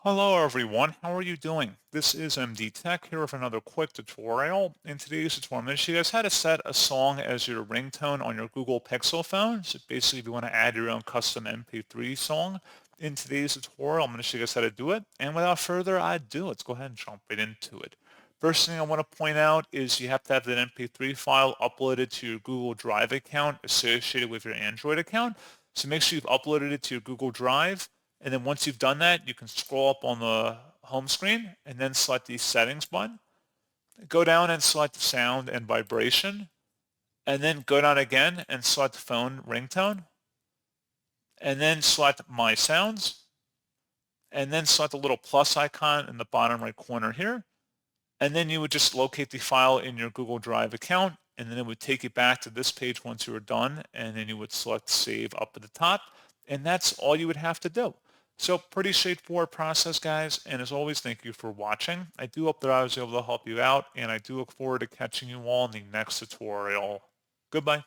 Hello everyone, how are you doing? This is MD Tech here with another quick tutorial. In today's tutorial, I'm going to show you guys how to set a song as your ringtone on your Google Pixel phone. So basically, if you want to add your own custom MP3 song, in today's tutorial, I'm going to show you guys how to do it. And without further ado, let's go ahead and jump right into it. First thing I want to point out is you have to have that MP3 file uploaded to your Google Drive account associated with your Android account. So make sure you've uploaded it to your Google Drive. And then once you've done that, you can scroll up on the home screen and then select the settings button. Go down and select sound and vibration, and then go down again and select phone ringtone, and then select my sounds, and then select the little plus icon in the bottom right corner here. And then you would just locate the file in your Google Drive account, and then it would take you back to this page once you were done, and then you would select save up at the top, and that's all you would have to do. So pretty straightforward process, guys, and as always, thank you for watching. I do hope that I was able to help you out, and I do look forward to catching you all in the next tutorial. Goodbye.